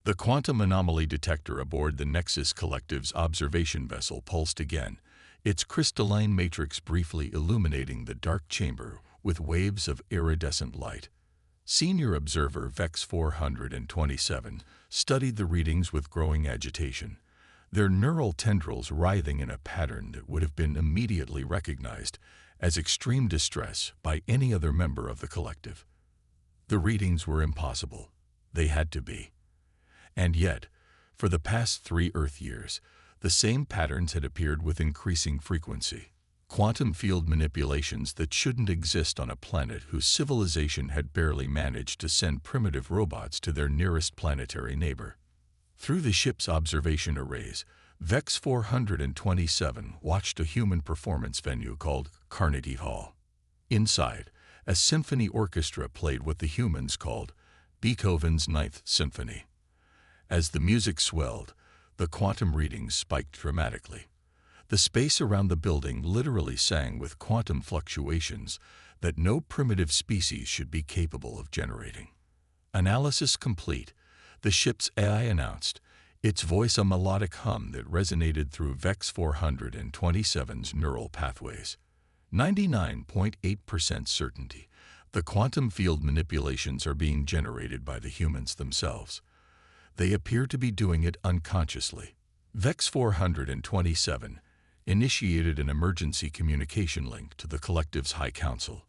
The quantum anomaly detector aboard the Nexus Collective's observation vessel pulsed again, its crystalline matrix briefly illuminating the dark chamber with waves of iridescent light. Senior observer Vex 427 studied the readings with growing agitation, their neural tendrils writhing in a pattern that would have been immediately recognized as extreme distress by any other member of the collective. The readings were impossible. They had to be. And yet, for the past 3 Earth years, the same patterns had appeared with increasing frequency. Quantum field manipulations that shouldn't exist on a planet whose civilization had barely managed to send primitive robots to their nearest planetary neighbor. Through the ship's observation arrays, Vex 427 watched a human performance venue called Carnegie Hall. Inside, a symphony orchestra played what the humans called Beethoven's Ninth Symphony. As the music swelled, the quantum readings spiked dramatically. The space around the building literally sang with quantum fluctuations that no primitive species should be capable of generating. Analysis complete, the ship's AI announced, its voice a melodic hum that resonated through Vex 427's neural pathways. 99.8% certainty, the quantum field manipulations are being generated by the humans themselves. They appear to be doing it unconsciously. Vex 427 initiated an emergency communication link to the collective's High Council.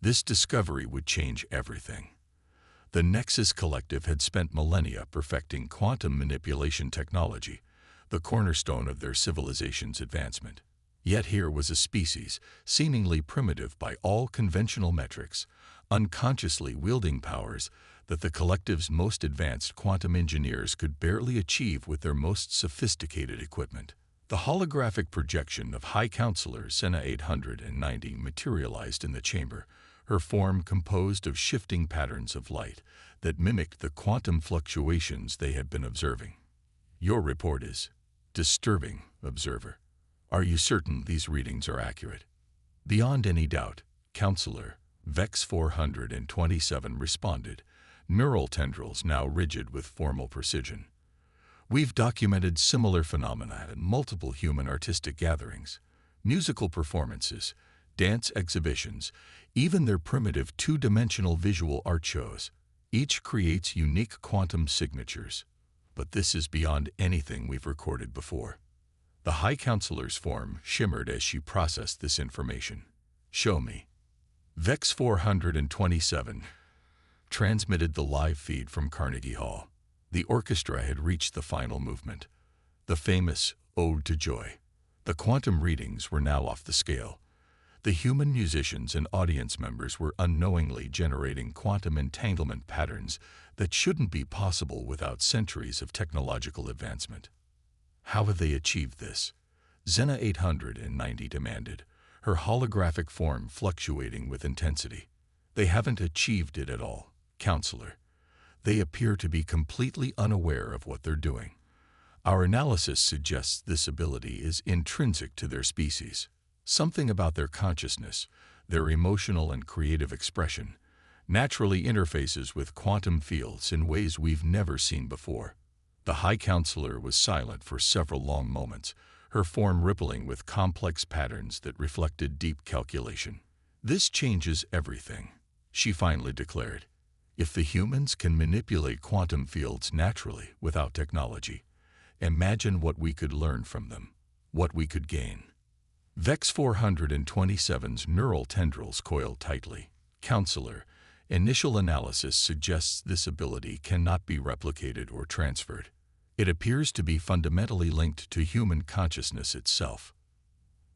This discovery would change everything. The Nexus Collective had spent millennia perfecting quantum manipulation technology, the cornerstone of their civilization's advancement. Yet here was a species, seemingly primitive by all conventional metrics, unconsciously wielding powers that the Collective's most advanced quantum engineers could barely achieve with their most sophisticated equipment. The holographic projection of High Counselor Senna 890 materialized in the chamber, her form composed of shifting patterns of light that mimicked the quantum fluctuations they had been observing. Your report is disturbing, observer. Are you certain these readings are accurate? Beyond any doubt, Counselor Vex 427 responded, neural tendrils now rigid with formal precision. We've documented similar phenomena at multiple human artistic gatherings, musical performances, dance exhibitions, even their primitive two-dimensional visual art shows. Each creates unique quantum signatures. But this is beyond anything we've recorded before. The High Counselor's form shimmered as she processed this information. Show me. Vex 427 transmitted the live feed from Carnegie Hall. The orchestra had reached the final movement, the famous Ode to Joy. The quantum readings were now off the scale. The human musicians and audience members were unknowingly generating quantum entanglement patterns that shouldn't be possible without centuries of technological advancement. How have they achieved this? Senna 890 demanded, her holographic form fluctuating with intensity. They haven't achieved it at all, Counselor. They appear to be completely unaware of what they're doing. Our analysis suggests this ability is intrinsic to their species. Something about their consciousness, their emotional and creative expression, naturally interfaces with quantum fields in ways we've never seen before. The High Counselor was silent for several long moments, her form rippling with complex patterns that reflected deep calculation. This changes everything, she finally declared. If the humans can manipulate quantum fields naturally without technology, imagine what we could learn from them, what we could gain. Vex 427's neural tendrils coiled tightly. Counselor, initial analysis suggests this ability cannot be replicated or transferred. It appears to be fundamentally linked to human consciousness itself.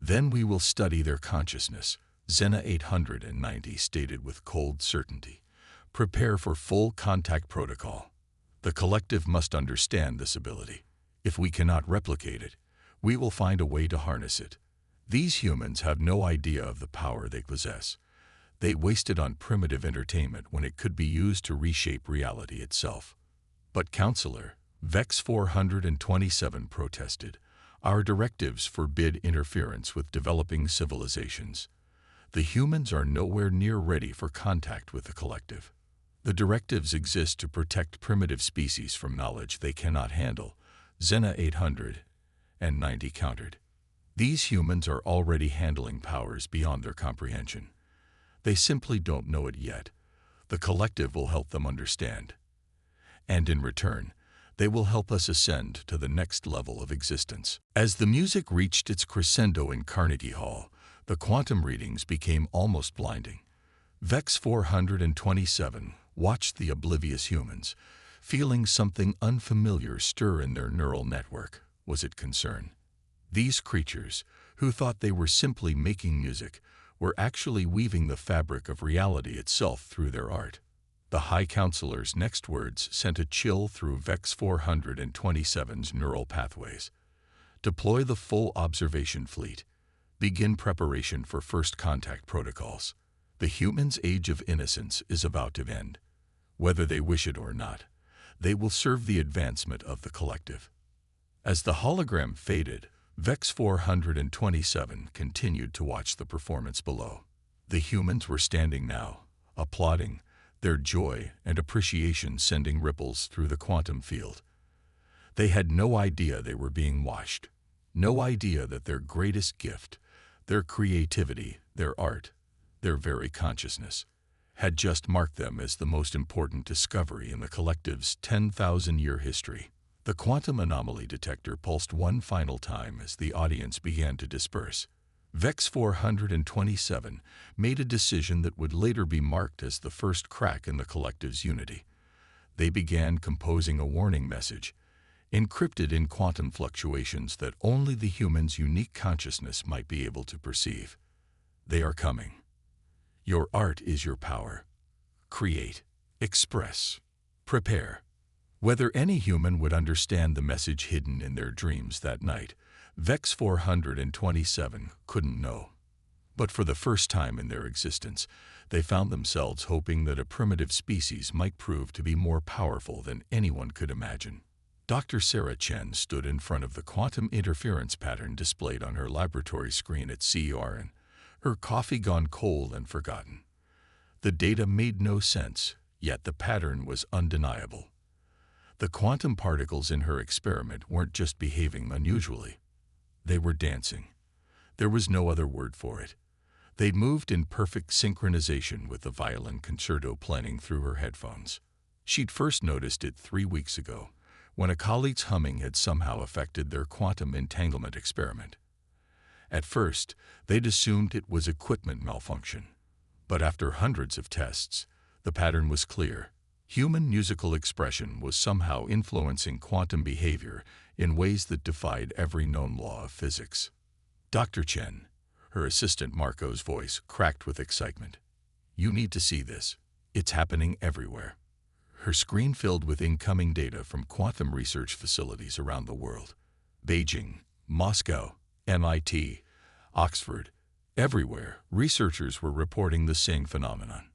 Then we will study their consciousness, Senna 890 stated with cold certainty. Prepare for full contact protocol. The collective must understand this ability. If we cannot replicate it, we will find a way to harness it. These humans have no idea of the power they possess. They waste it on primitive entertainment when it could be used to reshape reality itself. But Counselor, Vex 427 protested, our directives forbid interference with developing civilizations. The humans are nowhere near ready for contact with the collective. The directives exist to protect primitive species from knowledge they cannot handle, Zena 890 countered. These humans are already handling powers beyond their comprehension. They simply don't know it yet. The collective will help them understand. And in return, they will help us ascend to the next level of existence. As the music reached its crescendo in Carnegie Hall, the quantum readings became almost blinding. Vex 427 watched the oblivious humans, feeling something unfamiliar stir in their neural network. Was it concern? These creatures, who thought they were simply making music, were actually weaving the fabric of reality itself through their art. The High Counselor's next words sent a chill through Vex 427's neural pathways. Deploy the full observation fleet. Begin preparation for first contact protocols. The humans' age of innocence is about to end. Whether they wish it or not, they will serve the advancement of the collective. As the hologram faded, Vex 427 continued to watch the performance below. The humans were standing now, applauding, their joy and appreciation sending ripples through the quantum field. They had no idea they were being watched, no idea that their greatest gift, their creativity, their art, their very consciousness, had just marked them as the most important discovery in the collective's 10,000-year history. The quantum anomaly detector pulsed one final time as the audience began to disperse. Vex 427 made a decision that would later be marked as the first crack in the collective's unity. They began composing a warning message, encrypted in quantum fluctuations that only the human's unique consciousness might be able to perceive. They are coming. Your art is your power. Create, express, prepare. Whether any human would understand the message hidden in their dreams that night, Vex 427 couldn't know. But for the first time in their existence, they found themselves hoping that a primitive species might prove to be more powerful than anyone could imagine. Dr. Sarah Chen stood in front of the quantum interference pattern displayed on her laboratory screen at CERN, her coffee gone cold and forgotten. The data made no sense, yet the pattern was undeniable. The quantum particles in her experiment weren't just behaving unusually. They were dancing. There was no other word for it. They moved in perfect synchronization with the violin concerto playing through her headphones. She'd first noticed it 3 weeks ago, when a colleague's humming had somehow affected their quantum entanglement experiment. At first, they'd assumed it was equipment malfunction. But after hundreds of tests, the pattern was clear. Human musical expression was somehow influencing quantum behavior in ways that defied every known law of physics. Dr. Chen, her assistant Marco's voice cracked with excitement. You need to see this. It's happening everywhere. Her screen filled with incoming data from quantum research facilities around the world. Beijing, Moscow, MIT, Oxford. Everywhere, researchers were reporting the same phenomenon.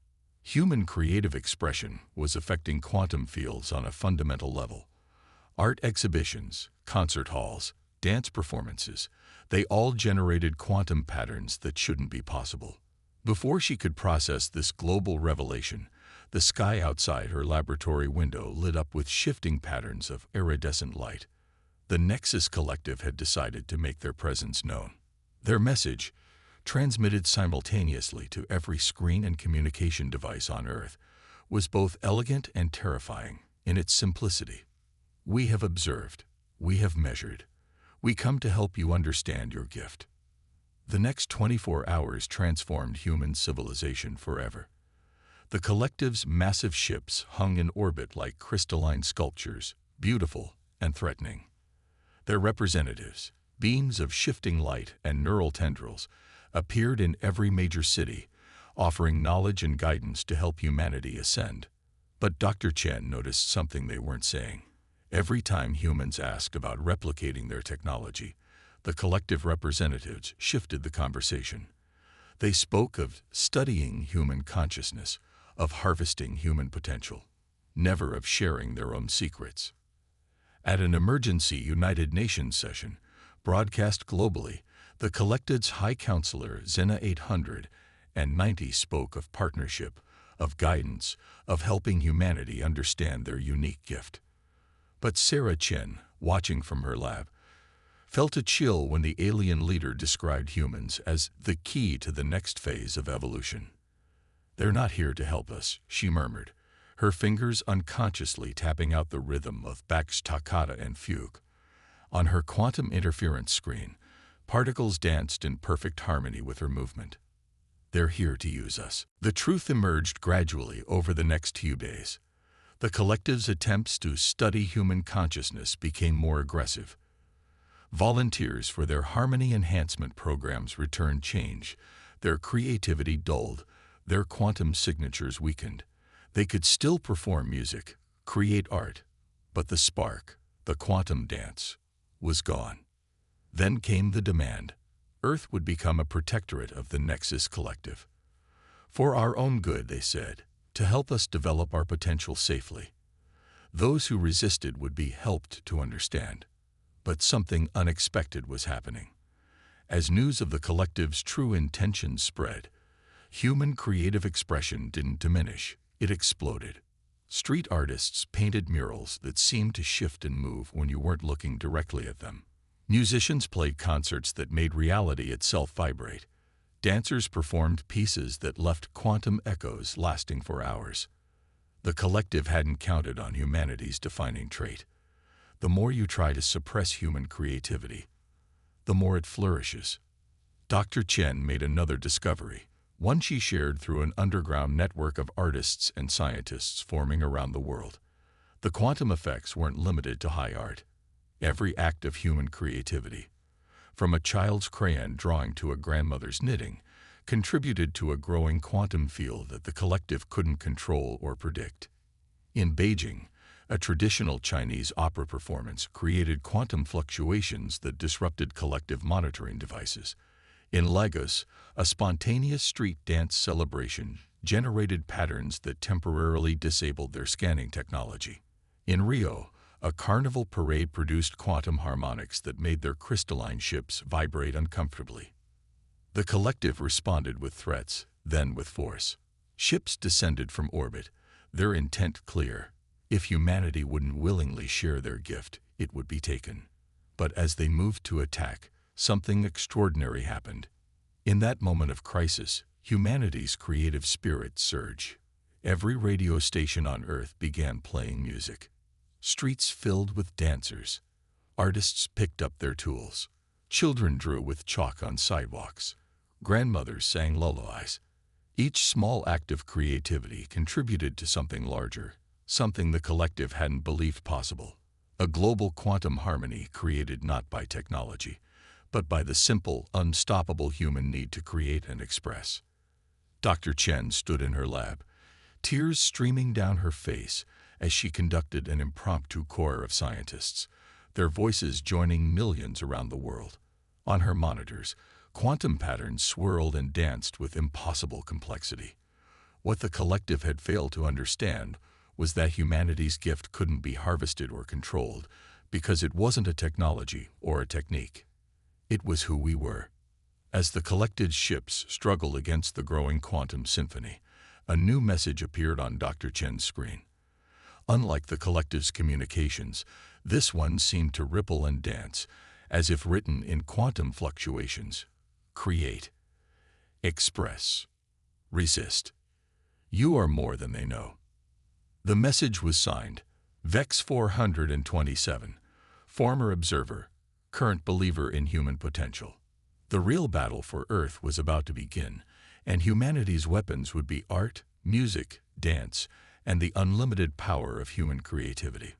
Human creative expression was affecting quantum fields on a fundamental level. Art exhibitions, concert halls, dance performances, they all generated quantum patterns that shouldn't be possible. Before she could process this global revelation, the sky outside her laboratory window lit up with shifting patterns of iridescent light. The Nexus Collective had decided to make their presence known. Their message, transmitted simultaneously to every screen and communication device on Earth, was both elegant and terrifying in its simplicity. We have observed. We have measured. We come to help you understand your gift. The next 24 hours transformed human civilization forever. The collective's massive ships hung in orbit like crystalline sculptures, beautiful and threatening. Their representatives, beams of shifting light and neural tendrils, appeared in every major city, offering knowledge and guidance to help humanity ascend. But Dr. Chen noticed something they weren't saying. Every time humans asked about replicating their technology, the collective representatives shifted the conversation. They spoke of studying human consciousness, of harvesting human potential, never of sharing their own secrets. At an emergency United Nations session, broadcast globally, the collective's High Counselor Zena 890 spoke of partnership, of guidance, of helping humanity understand their unique gift. But Sarah Chen, watching from her lab, felt a chill when the alien leader described humans as the key to the next phase of evolution. "They're not here to help us," she murmured, her fingers unconsciously tapping out the rhythm of Bach's toccata and fugue. On her quantum interference screen, particles danced in perfect harmony with her movement. "They're here to use us." The truth emerged gradually over the next few days. The collective's attempts to study human consciousness became more aggressive. Volunteers for their harmony enhancement programs returned change. Their creativity dulled, their quantum signatures weakened. They could still perform music, create art, but the spark, the quantum dance, was gone. Then came the demand. Earth would become a protectorate of the Nexus Collective. For our own good, they said, to help us develop our potential safely. Those who resisted would be helped to understand. But something unexpected was happening. As news of the collective's true intentions spread, human creative expression didn't diminish, it exploded. Street artists painted murals that seemed to shift and move when you weren't looking directly at them. Musicians played concerts that made reality itself vibrate. Dancers performed pieces that left quantum echoes lasting for hours. The collective hadn't counted on humanity's defining trait. The more you try to suppress human creativity, the more it flourishes. Dr. Chen made another discovery, one she shared through an underground network of artists and scientists forming around the world. The quantum effects weren't limited to high art. Every act of human creativity, from a child's crayon drawing to a grandmother's knitting, contributed to a growing quantum field that the collective couldn't control or predict. In Beijing, a traditional Chinese opera performance created quantum fluctuations that disrupted collective monitoring devices. In Lagos, a spontaneous street dance celebration generated patterns that temporarily disabled their scanning technology. In Rio, a carnival parade produced quantum harmonics that made their crystalline ships vibrate uncomfortably. The collective responded with threats, then with force. Ships descended from orbit, their intent clear. If humanity wouldn't willingly share their gift, it would be taken. But as they moved to attack, something extraordinary happened. In that moment of crisis, humanity's creative spirit surged. Every radio station on Earth began playing music. Streets filled with dancers. Artists picked up their tools. Children drew with chalk on sidewalks. Grandmothers sang lullabies. Each small act of creativity contributed to something larger, something the collective hadn't believed possible. A global quantum harmony created not by technology, but by the simple, unstoppable human need to create and express. Dr. Chen stood in her lab, tears streaming down her face as she conducted an impromptu choir of scientists, their voices joining millions around the world. On her monitors, quantum patterns swirled and danced with impossible complexity. What the collective had failed to understand was that humanity's gift couldn't be harvested or controlled because it wasn't a technology or a technique. It was who we were. As the collected ships struggled against the growing quantum symphony, a new message appeared on Dr. Chen's screen. Unlike the collective's communications, this one seemed to ripple and dance, as if written in quantum fluctuations. Create. Express. Resist. You are more than they know. The message was signed, Vex 427, former observer, current believer in human potential. The real battle for Earth was about to begin, and humanity's weapons would be art, music, dance, and the unlimited power of human creativity.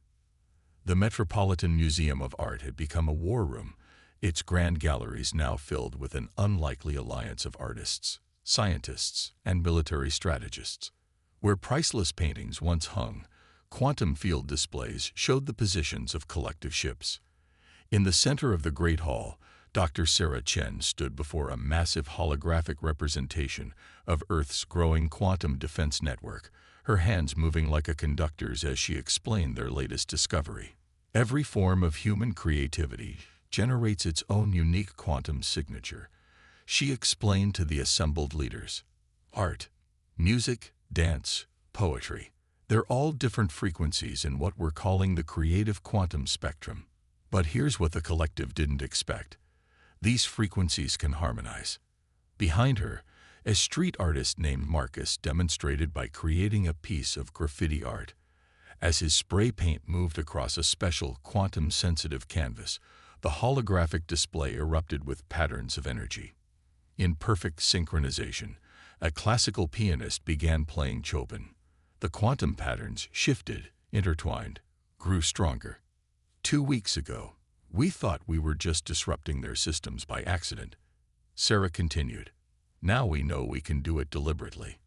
The Metropolitan Museum of Art had become a war room, its grand galleries now filled with an unlikely alliance of artists, scientists, and military strategists. Where priceless paintings once hung, quantum field displays showed the positions of collective ships. In the center of the Great Hall, Dr. Sarah Chen stood before a massive holographic representation of Earth's growing quantum defense network, her hands moving like a conductor's as she explained their latest discovery. Every form of human creativity generates its own unique quantum signature, she explained to the assembled leaders. Art, music, dance, poetry. They're all different frequencies in what we're calling the creative quantum spectrum. But here's what the collective didn't expect. These frequencies can harmonize. Behind her, a street artist named Marcus demonstrated by creating a piece of graffiti art. As his spray paint moved across a special quantum-sensitive canvas, the holographic display erupted with patterns of energy. In perfect synchronization, a classical pianist began playing Chopin. The quantum patterns shifted, intertwined, grew stronger. 2 weeks ago, we thought we were just disrupting their systems by accident. Sarah continued. Now we know we can do it deliberately.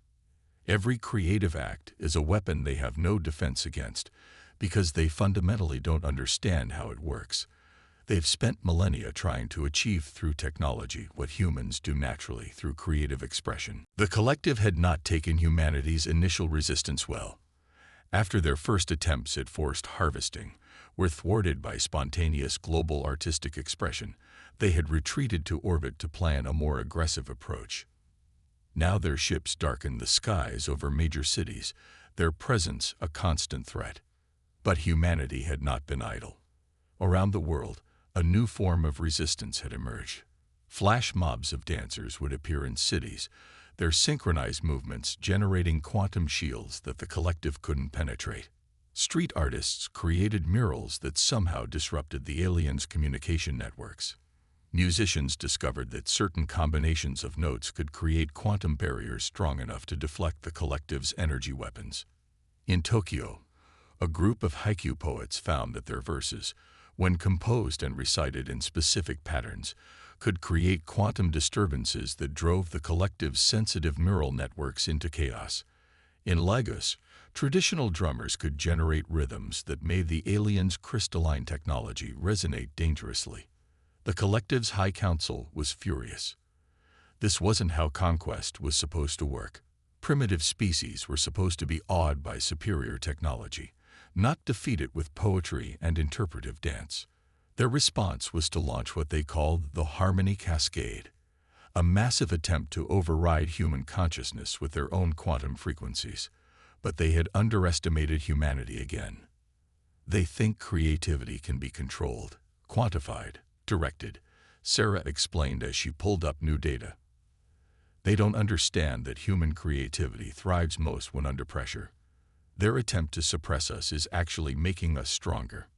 Every creative act is a weapon they have no defense against, because they fundamentally don't understand how it works. They've spent millennia trying to achieve through technology what humans do naturally through creative expression. The collective had not taken humanity's initial resistance well. After their first attempts at forced harvesting were thwarted by spontaneous global artistic expression, they had retreated to orbit to plan a more aggressive approach. Now their ships darken the skies over major cities, their presence a constant threat. But humanity had not been idle. Around the world, a new form of resistance had emerged. Flash mobs of dancers would appear in cities, their synchronized movements generating quantum shields that the collective couldn't penetrate. Street artists created murals that somehow disrupted the aliens' communication networks. Musicians discovered that certain combinations of notes could create quantum barriers strong enough to deflect the collective's energy weapons. In Tokyo, a group of haiku poets found that their verses, when composed and recited in specific patterns, could create quantum disturbances that drove the collective's sensitive neural networks into chaos. In Lagos, traditional drummers could generate rhythms that made the aliens' crystalline technology resonate dangerously. The collective's High Council was furious. This wasn't how conquest was supposed to work. Primitive species were supposed to be awed by superior technology, not defeated with poetry and interpretive dance. Their response was to launch what they called the Harmony Cascade, a massive attempt to override human consciousness with their own quantum frequencies. But they had underestimated humanity again. They think creativity can be controlled, quantified, directed, Sarah explained as she pulled up new data. They don't understand that human creativity thrives most when under pressure. Their attempt to suppress us is actually making us stronger.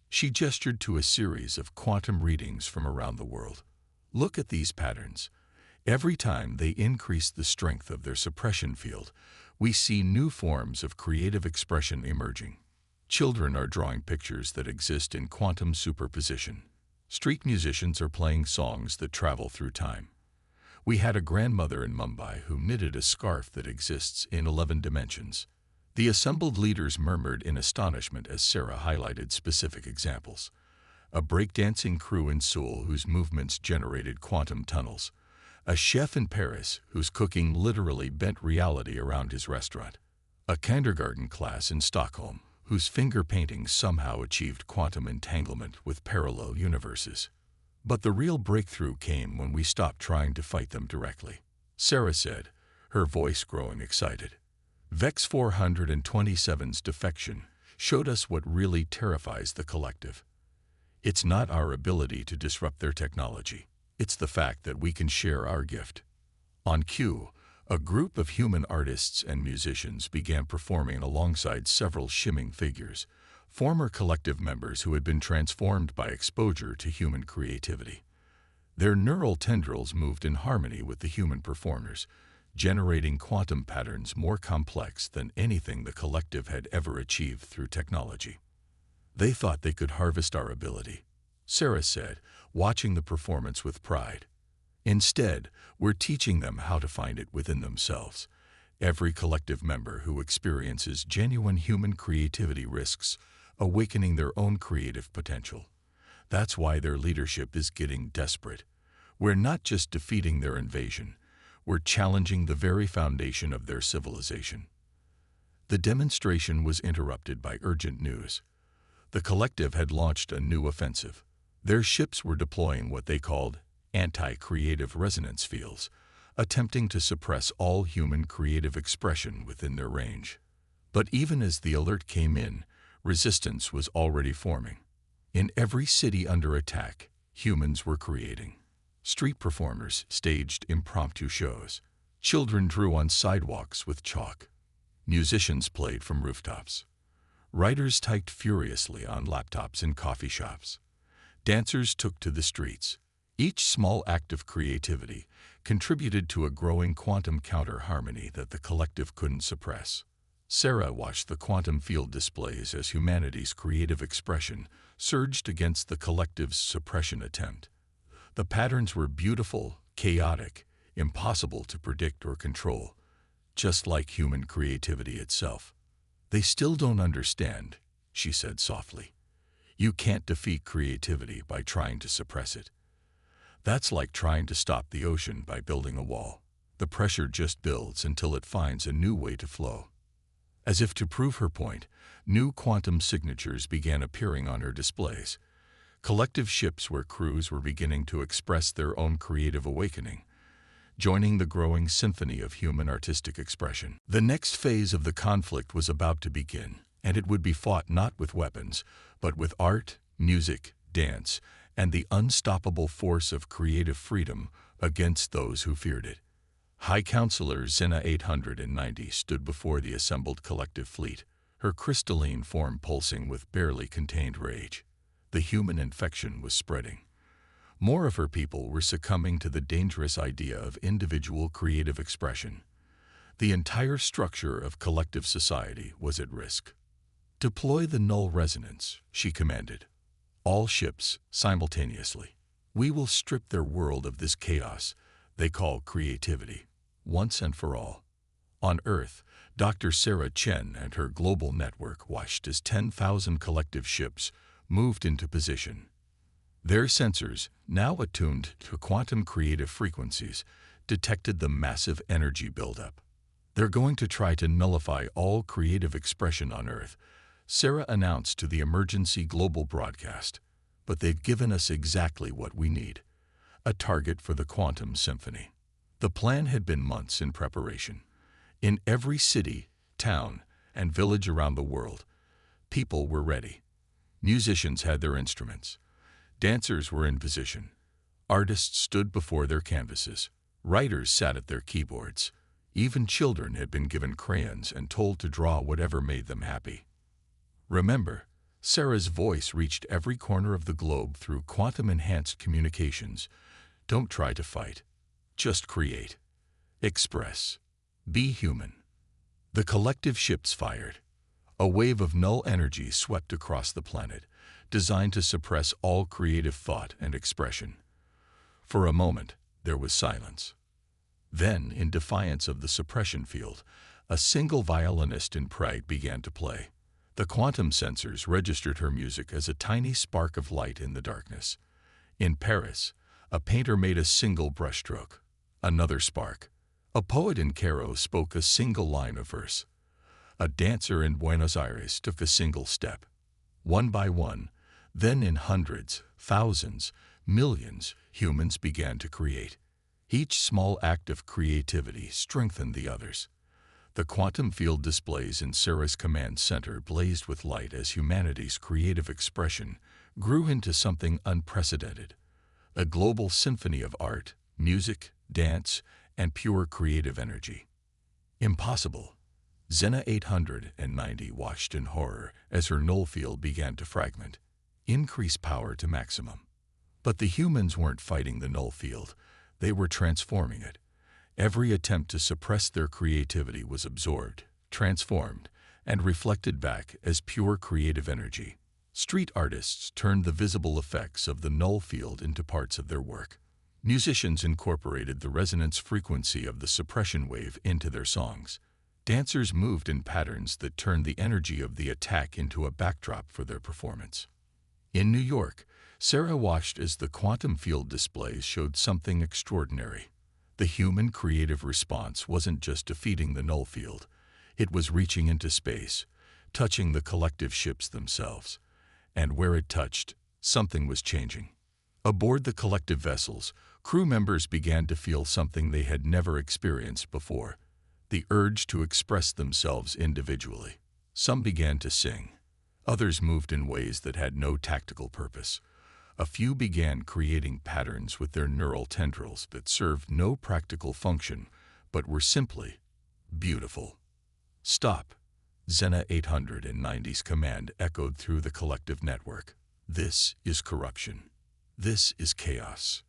She gestured to a series of quantum readings from around the world. Look at these patterns. Every time they increase the strength of their suppression field, we see new forms of creative expression emerging. Children are drawing pictures that exist in quantum superposition. Street musicians are playing songs that travel through time. We had a grandmother in Mumbai who knitted a scarf that exists in 11 dimensions. The assembled leaders murmured in astonishment as Sarah highlighted specific examples. A breakdancing crew in Seoul whose movements generated quantum tunnels. A chef in Paris whose cooking literally bent reality around his restaurant. A kindergarten class in Stockholm whose finger painting somehow achieved quantum entanglement with parallel universes. But the real breakthrough came when we stopped trying to fight them directly. Sarah said, her voice growing excited. VEX 427's defection showed us what really terrifies the collective. It's not our ability to disrupt their technology. It's the fact that we can share our gift. On cue, a group of human artists and musicians began performing alongside several shimming figures, former collective members who had been transformed by exposure to human creativity. Their neural tendrils moved in harmony with the human performers, generating quantum patterns more complex than anything the collective had ever achieved through technology. They thought they could harvest our ability, Sarah said, watching the performance with pride. Instead, we're teaching them how to find it within themselves. Every collective member who experiences genuine human creativity risks awakening their own creative potential. That's why their leadership is getting desperate. We're not just defeating their invasion, we're challenging the very foundation of their civilization. The demonstration was interrupted by urgent news. The collective had launched a new offensive. Their ships were deploying what they called anti-creative resonance fields, attempting to suppress all human creative expression within their range. But even as the alert came in, resistance was already forming. In every city under attack, humans were creating. Street performers staged impromptu shows. Children drew on sidewalks with chalk. Musicians played from rooftops. Writers typed furiously on laptops in coffee shops. Dancers took to the streets. Each small act of creativity contributed to a growing quantum counter-harmony that the collective couldn't suppress. Sarah watched the quantum field displays as humanity's creative expression surged against the collective's suppression attempt. The patterns were beautiful, chaotic, impossible to predict or control, just like human creativity itself. "They still don't understand," she said softly. "You can't defeat creativity by trying to suppress it. That's like trying to stop the ocean by building a wall. The pressure just builds until it finds a new way to flow." As if to prove her point, new quantum signatures began appearing on her displays. Collective ships where crews were beginning to express their own creative awakening, joining the growing symphony of human artistic expression. The next phase of the conflict was about to begin, and it would be fought not with weapons, but with art, music, dance, and the unstoppable force of creative freedom against those who feared it. High Counselor Xena 890 stood before the assembled collective fleet, her crystalline form pulsing with barely contained rage. The human infection was spreading. More of her people were succumbing to the dangerous idea of individual creative expression. The entire structure of collective society was at risk. "Deploy the null resonance," she commanded. "All ships, simultaneously. We will strip their world of this chaos they call creativity, once and for all." On Earth, Dr. Sarah Chen and her global network watched as 10,000 collective ships moved into position. Their sensors, now attuned to quantum creative frequencies, detected the massive energy buildup. "They're going to try to nullify all creative expression on Earth," Sarah announced to the emergency global broadcast. "But they've given us exactly what we need: a target for the quantum symphony." The plan had been months in preparation. In every city, town, and village around the world, people were ready. Musicians had their instruments. Dancers were in position. Artists stood before their canvases. Writers sat at their keyboards. Even children had been given crayons and told to draw whatever made them happy. Remember, Sarah's voice reached every corner of the globe through quantum-enhanced communications. Don't try to fight. Just create. Express. Be human. The collective ships fired. A wave of null energy swept across the planet, designed to suppress all creative thought and expression. For a moment, there was silence. Then, in defiance of the suppression field, a single violinist in Prague began to play. The quantum sensors registered her music as a tiny spark of light in the darkness. In Paris, a painter made a single brushstroke. Another spark. A poet in Cairo spoke a single line of verse. A dancer in Buenos Aires took a single step. One by one, then in hundreds, thousands, millions, humans began to create. Each small act of creativity strengthened the others. The quantum field displays in Sarah's command center blazed with light as humanity's creative expression grew into something unprecedented. A global symphony of art, music, dance, and pure creative energy. Impossible. Xena 890 watched in horror as her null field began to fragment, increase power to maximum. But the humans weren't fighting the null field, they were transforming it. Every attempt to suppress their creativity was absorbed, transformed, and reflected back as pure creative energy. Street artists turned the visible effects of the null field into parts of their work. Musicians incorporated the resonance frequency of the suppression wave into their songs. Dancers moved in patterns that turned the energy of the attack into a backdrop for their performance. In New York, Sarah watched as the quantum field displays showed something extraordinary. The human creative response wasn't just defeating the null field. It was reaching into space, touching the collective ships themselves. And where it touched, something was changing. Aboard the collective vessels, crew members began to feel something they had never experienced before, the urge to express themselves individually. Some began to sing. Others moved in ways that had no tactical purpose. A few began creating patterns with their neural tendrils that served no practical function, but were simply beautiful. "Stop!" Xena 890's command echoed through the collective network. "This is corruption. This is chaos."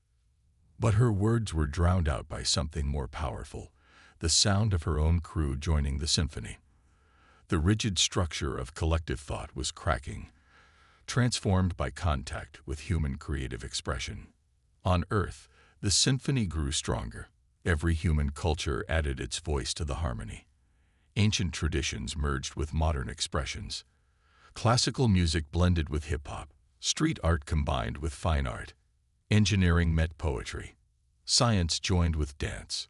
But her words were drowned out by something more powerful, the sound of her own crew joining the symphony. The rigid structure of collective thought was cracking, transformed by contact with human creative expression. On Earth, the symphony grew stronger. Every human culture added its voice to the harmony. Ancient traditions merged with modern expressions. Classical music blended with hip-hop. Street art combined with fine art. Engineering met poetry. Science joined with dance.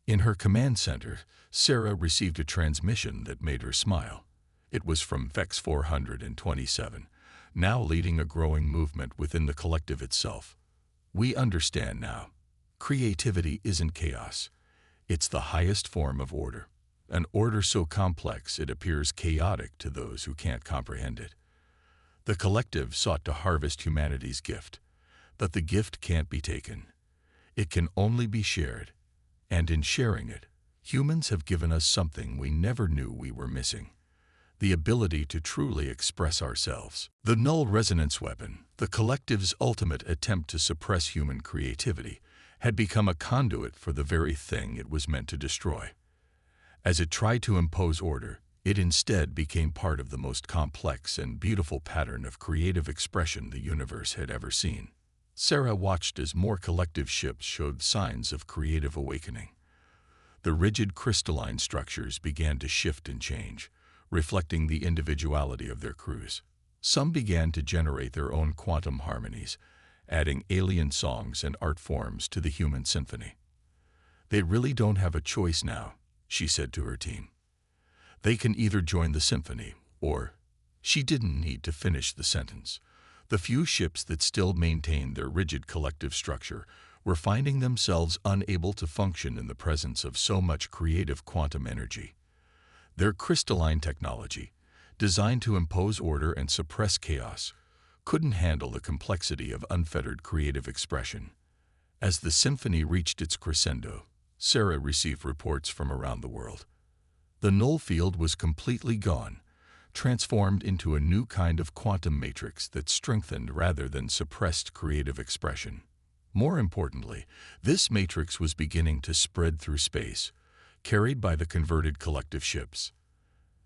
In her command center, Sarah received a transmission that made her smile. It was from Vex 427, now leading a growing movement within the collective itself. "We understand now. Creativity isn't chaos. It's the highest form of order. An order so complex it appears chaotic to those who can't comprehend it." The collective sought to harvest humanity's gift, but the gift can't be taken. It can only be shared, and in sharing it, humans have given us something we never knew we were missing: the ability to truly express ourselves. The null resonance weapon, the collective's ultimate attempt to suppress human creativity, had become a conduit for the very thing it was meant to destroy. As it tried to impose order, it instead became part of the most complex and beautiful pattern of creative expression the universe had ever seen. Sarah watched as more collective ships showed signs of creative awakening. The rigid crystalline structures began to shift and change, reflecting the individuality of their crews. Some began to generate their own quantum harmonies, adding alien songs and art forms to the human symphony. "They really don't have a choice now," she said to her team. "They can either join the symphony, or—" She didn't need to finish the sentence. The few ships that still maintained their rigid collective structure were finding themselves unable to function in the presence of so much creative quantum energy. Their crystalline technology, designed to impose order and suppress chaos, couldn't handle the complexity of unfettered creative expression. As the symphony reached its crescendo, Sarah received reports from around the world. The null field was completely gone, transformed into a new kind of quantum matrix that strengthened rather than suppressed creative expression. More importantly, this matrix was beginning to spread through space, carried by the converted collective ships.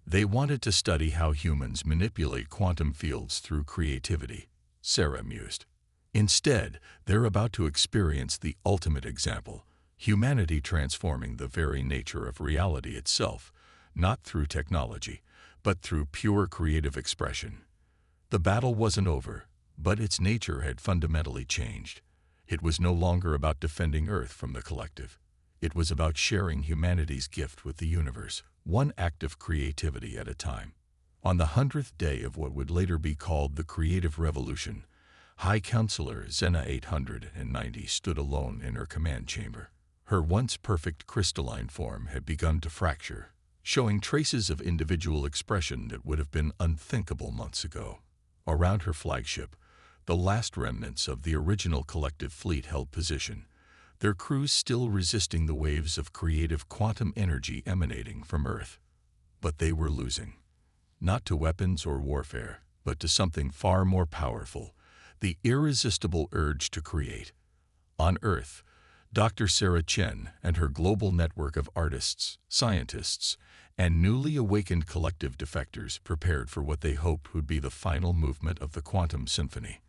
They wanted to study how humans manipulate quantum fields through creativity, Sarah mused. Instead, they're about to experience the ultimate example, humanity transforming the very nature of reality itself, not through technology, but through pure creative expression. The battle wasn't over, but its nature had fundamentally changed. It was no longer about defending Earth from the collective. It was about sharing humanity's gift with the universe, one act of creativity at a time. On the 100th day of what would later be called the Creative Revolution, High Counselor Xena 890 stood alone in her command chamber. Her once perfect crystalline form had begun to fracture, showing traces of individual expression that would have been unthinkable months ago. Around her flagship, the last remnants of the original collective fleet held position, their crews still resisting the waves of creative quantum energy emanating from Earth. But they were losing. Not to weapons or warfare, but to something far more powerful, the irresistible urge to create. On Earth, Dr. Sarah Chen and her global network of artists, scientists, and newly awakened collective defectors prepared for what they hoped would be the final movement of the quantum symphony.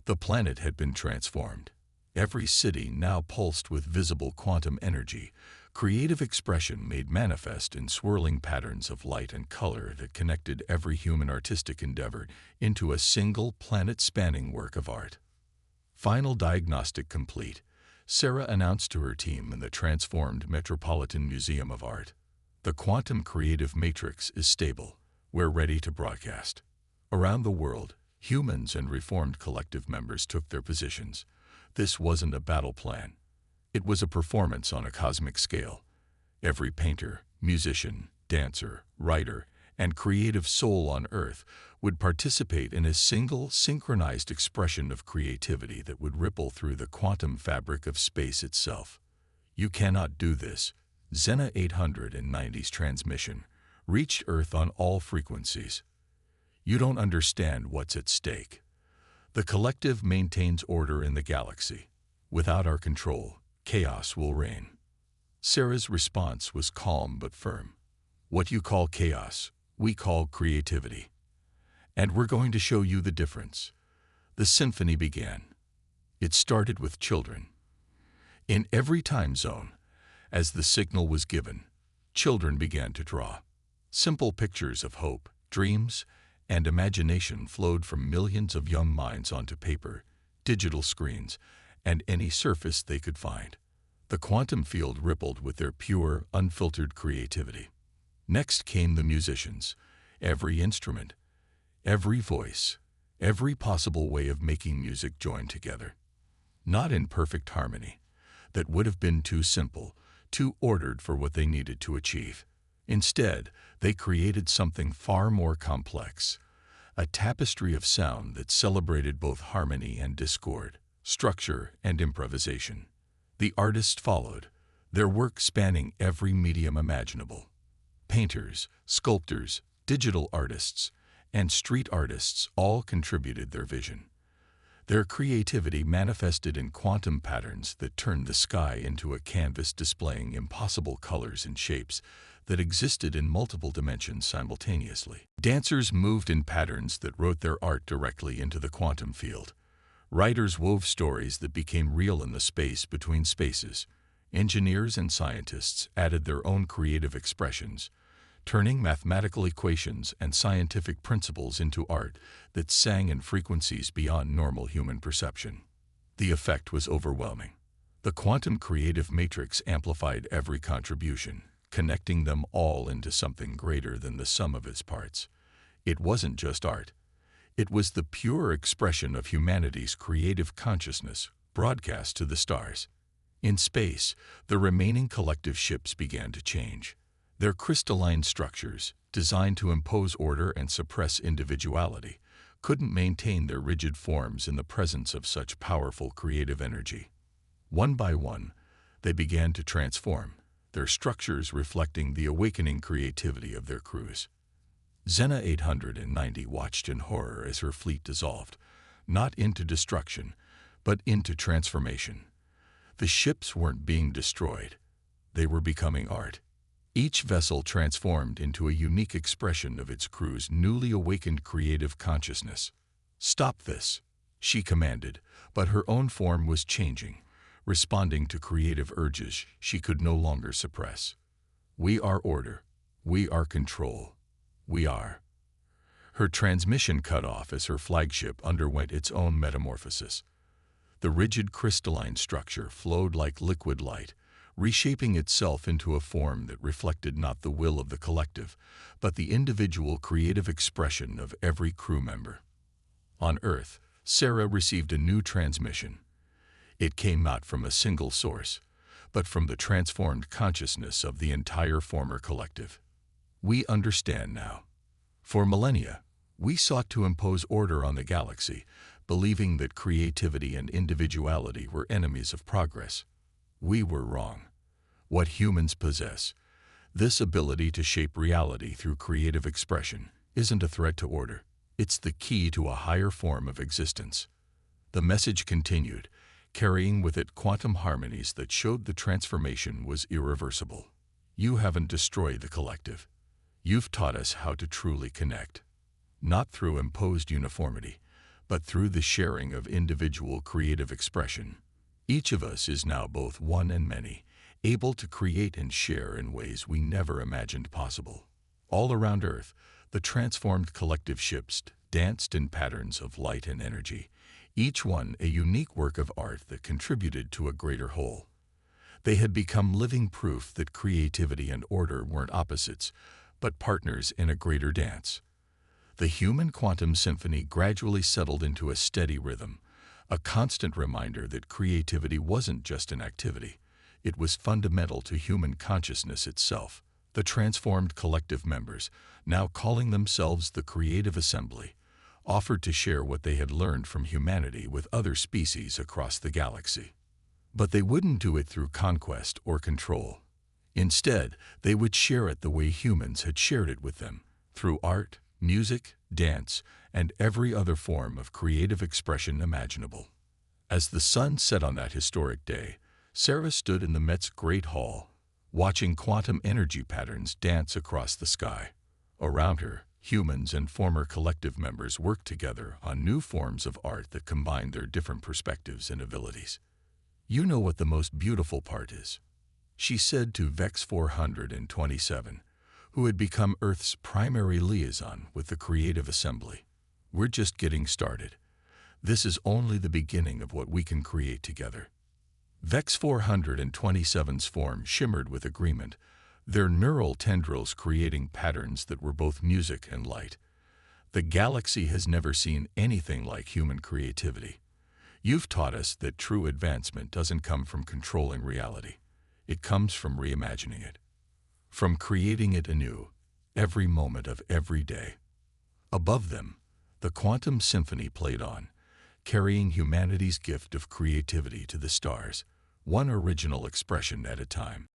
The planet had been transformed. Every city now pulsed with visible quantum energy, creative expression made manifest in swirling patterns of light and color that connected every human artistic endeavor into a single planet-spanning work of art. Final diagnostic complete, Sarah announced to her team in the transformed Metropolitan Museum of Art. "The quantum creative matrix is stable. We're ready to broadcast." Around the world, Humans and reformed collective members took their positions. This wasn't a battle plan. It was a performance on a cosmic scale. Every painter, musician, dancer, writer, and creative soul on Earth would participate in a single, synchronized expression of creativity that would ripple through the quantum fabric of space itself. You cannot do this. Xena 890's transmission reached Earth on all frequencies. You don't understand what's at stake. The collective maintains order in the galaxy. Without our control, chaos will reign. Sarah's response was calm but firm. What you call chaos, we call creativity. And we're going to show you the difference. The symphony began. It started with children. In every time zone, as the signal was given, children began to draw. Simple pictures of hope, dreams, and imagination flowed from millions of young minds onto paper, digital screens, and any surface they could find. The quantum field rippled with their pure, unfiltered creativity. Next came the musicians. Every instrument, every voice, every possible way of making music joined together. Not in perfect harmony. That would have been too simple, too ordered for what they needed to achieve. Instead, they created something far more complex. A tapestry of sound that celebrated both harmony and discord, structure and improvisation. The artists followed, their work spanning every medium imaginable. Painters, sculptors, digital artists, and street artists all contributed their vision. Their creativity manifested in quantum patterns that turned the sky into a canvas displaying impossible colors and shapes that existed in multiple dimensions simultaneously. Dancers moved in patterns that wrote their art directly into the quantum field. Writers wove stories that became real in the space between spaces. Engineers and scientists added their own creative expressions, turning mathematical equations and scientific principles into art that sang in frequencies beyond normal human perception. The effect was overwhelming. The quantum creative matrix amplified every contribution, connecting them all into something greater than the sum of its parts. It wasn't just art. It was the pure expression of humanity's creative consciousness, broadcast to the stars. In space, the remaining collective ships began to change. Their crystalline structures, designed to impose order and suppress individuality, couldn't maintain their rigid forms in the presence of such powerful creative energy. One by one, they began to transform, their structures reflecting the awakening creativity of their crews. Xena 890 watched in horror as her fleet dissolved, not into destruction, but into transformation. The ships weren't being destroyed. They were becoming art. Each vessel transformed into a unique expression of its crew's newly awakened creative consciousness. "Stop this," she commanded, but her own form was changing, responding to creative urges she could no longer suppress. "We are order. We are control. We are." Her transmission cut off as her flagship underwent its own metamorphosis. The rigid crystalline structure flowed like liquid light, reshaping itself into a form that reflected not the will of the collective, but the individual creative expression of every crew member. On Earth, Sarah received a new transmission. It came not from a single source, but from the transformed consciousness of the entire former collective. We understand now. For millennia, we sought to impose order on the galaxy, believing that creativity and individuality were enemies of progress. We were wrong. What humans possess, this ability to shape reality through creative expression, isn't a threat to order. It's the key to a higher form of existence. The message continued, carrying with it quantum harmonies that showed the transformation was irreversible. You haven't destroyed the collective. You've taught us how to truly connect. Not through imposed uniformity, but through the sharing of individual creative expression. Each of us is now both one and many, able to create and share in ways we never imagined possible. All around Earth, the transformed collective ships danced in patterns of light and energy, each one a unique work of art that contributed to a greater whole. They had become living proof that creativity and order weren't opposites, but partners in a greater dance. The human quantum symphony gradually settled into a steady rhythm, a constant reminder that creativity wasn't just an activity. It was fundamental to human consciousness itself. The transformed collective members, now calling themselves the Creative Assembly, offered to share what they had learned from humanity with other species across the galaxy. But they wouldn't do it through conquest or control. Instead, they would share it the way humans had shared it with them, through art, music, dance, and every other form of creative expression imaginable. As the sun set on that historic day, Sarah stood in the Met's Great Hall, watching quantum energy patterns dance across the sky. Around her, humans and former collective members worked together on new forms of art that combined their different perspectives and abilities. "You know what the most beautiful part is," she said to Vex 427, who had become Earth's primary liaison with the Creative Assembly. "We're just getting started. This is only the beginning of what we can create together." Vex 427's form shimmered with agreement, their neural tendrils creating patterns that were both music and light. "The galaxy has never seen anything like human creativity. You've taught us that true advancement doesn't come from controlling reality. It comes from reimagining it, from creating it anew, every moment of every day." Above them, the quantum symphony played on, carrying humanity's gift of creativity to the stars, one original expression at a time.